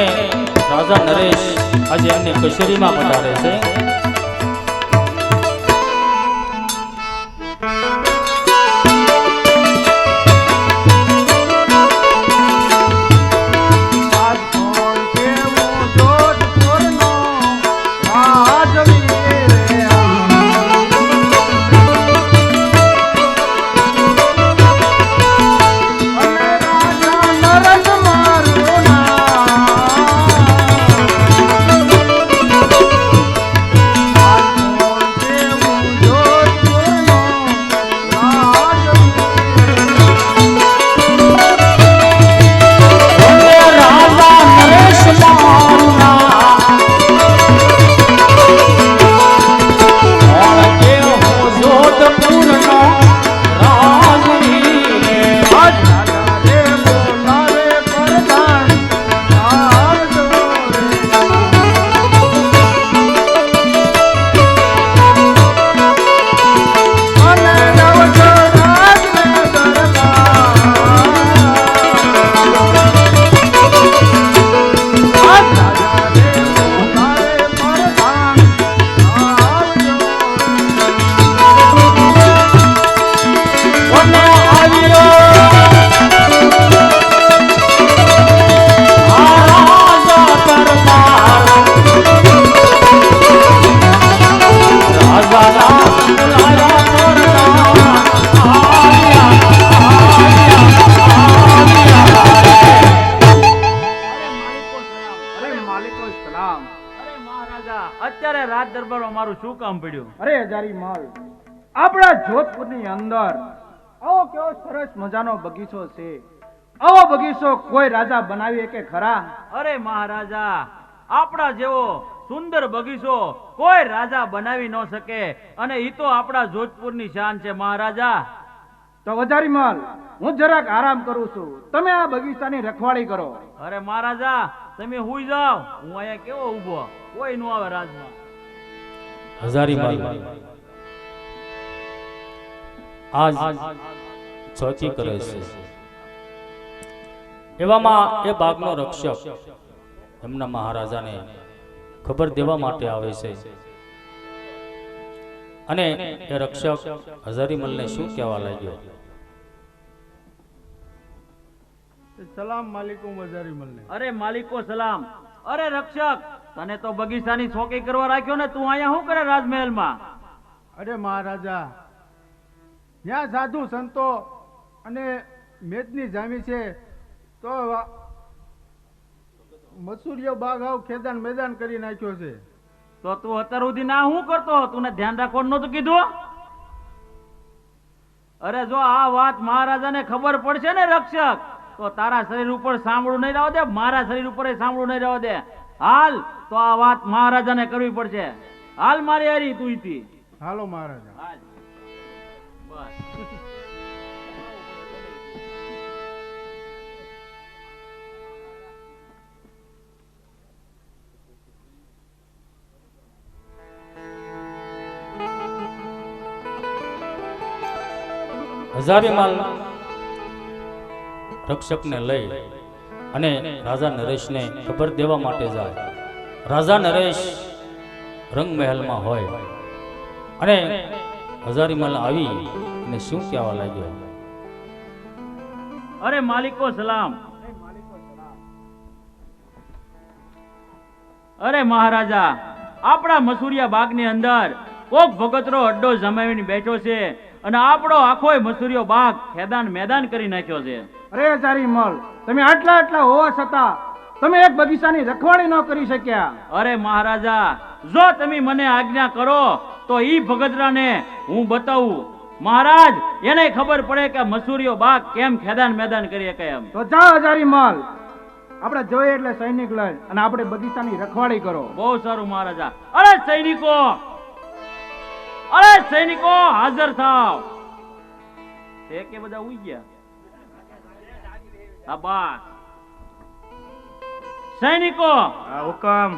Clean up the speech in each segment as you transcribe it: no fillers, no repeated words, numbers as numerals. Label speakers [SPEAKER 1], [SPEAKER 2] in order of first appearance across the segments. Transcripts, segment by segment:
[SPEAKER 1] અને રાજા નરેશ આજે એમની કચેરીમાં પધારે છે.
[SPEAKER 2] અત્યારે રાજ દરબારમાં મારું શું કામ પડ્યું?
[SPEAKER 3] અરે હજારી માલ, આપણા જોધપુરની અંદર આવો કેવો સરસ મજાનો બગીચો છે. આવો બગીચો કોઈ રાજા બનાવી કે ખરા?
[SPEAKER 2] અરે મહારાજા, આપણા જેવો સુંદર બગીચો કોઈ રાજા બનાવી ન શકે, અને ઈ તો આપણા જોધપુરની શાન છે મહારાજા.
[SPEAKER 3] તો હજારી માલ, હું જરાક આરામ કરું છું, તમે આ બગીચાની રખવાળી કરો.
[SPEAKER 2] અરે મહારાજા, તમે હુઈ જાઓ, હું અહીંયા કેવો ઊભો, કોઈ નો આવે રાજમાં.
[SPEAKER 1] હજારીમાલ આજ ચોકી કરે છે. એવામાં એ બાગનો રક્ષક એમના મહારાજાને ખબર દેવા માટે આવે છે, અને એ રક્ષક હજારીમલને શું કહેવા લાગ્યો?
[SPEAKER 3] સલામ માલિકુમ હજારીમલને.
[SPEAKER 2] અરે માલિકો સલામ. અરે રક્ષક, તને તો બગીચાની ચોકી કરવા રાખ્યો ને, તું અહીંયા શું કરે રાજમહેલમાં?
[SPEAKER 3] અરે મહારાજા, ત્યાં સાધુ સંતો અને મેદની જામી છે, તો મસૂરિયો બાગ આવ ખેદાન મેદાન કરી નાખ્યો છે.
[SPEAKER 2] તો તું અત્યાર સુધી ના શું કરતો? તું ધ્યાન રાખવાનું નતું કીધું? અરે જો આ વાત મહારાજાને ખબર પડશે ને રક્ષક, તો તારા શરીર ઉપર સાંભળું નહીં રહેવા દે, મારા શરીર ઉપર સાંભળું નહીં રહેવા દે. હાલ, તો આ વાત મહારાજાને કરવી પડશે. હાલ મારી હારી તું ઈથી.
[SPEAKER 3] હાલો મહારાજા.
[SPEAKER 2] હાલ. બસ.
[SPEAKER 1] હજારીમાલ રક્ષકને લઈ અને રાજા નરેશને ખબર દેવા માટે જાય. રાજા નરેશ રંગમહેલમાં હોય અને હજારીમાલ આવી અને શું કહેવા લાગ્યો?
[SPEAKER 2] અરે માલિકો સલામ. અરે મહારાજા, આપણા મસૂરિયા બાગની અંદર કોક ભગતરો અડ્ડો જમાવીને બેઠો છે, અને આપણો આખોય મસૂરિયો બાગ ખેદાન મેદાન કરી નાખ્યો છે.
[SPEAKER 3] અરે હજારીમલ, તમે આટલા હોવા છતાં તમે એક બગીચાની રખવાળી ન કરી શક્યા.
[SPEAKER 2] અરે મહારાજા, જો તમે મને આજ્ઞા કરો તો ઈ ભગતરાને હું બતાવું. મહારાજ, એને ખબર પડે કે મસૂરિયો બાગ કેમ ખેદાન મેદાન કરી શકે એમ.
[SPEAKER 3] તો જા હજારીમલ, આપણે જોઈએ એટલે સૈનિક લઈ અને આપણે બગીચાની રખવાળી કરો.
[SPEAKER 2] બહુ સારું મહારાજા. અરે સૈનિકો, અરે સૈનિકો, હાજર થાવ. તે કે બધા ઉઈ ગયા? હા બસ. સૈનિકો,
[SPEAKER 3] હુકમ.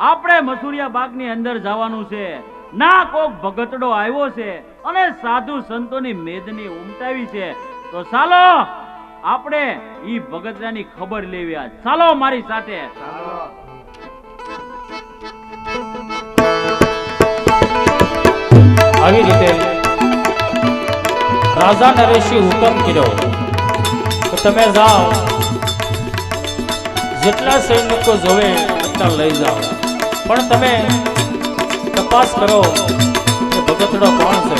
[SPEAKER 2] આપણે મસૂરિયા બાગની અંદર જવાનું છે. ના કોક ભગતડો આવ્યો છે અને સાધુ સંતોની મેદની ઉમટાવી છે, તો ચાલો આપણે ઈ ભગતરાની ખબર લેવી આજ. ચાલો મારી સાથે.
[SPEAKER 1] આવી રીતે રાજા નરેશે હુકમ કર્યો કે તમે જાઓ, જેટલા સૈનિકો જોવે એટલા લઈ જાઓ, પણ તમે તપાસ કરો કે ભગતડો કોણ છે.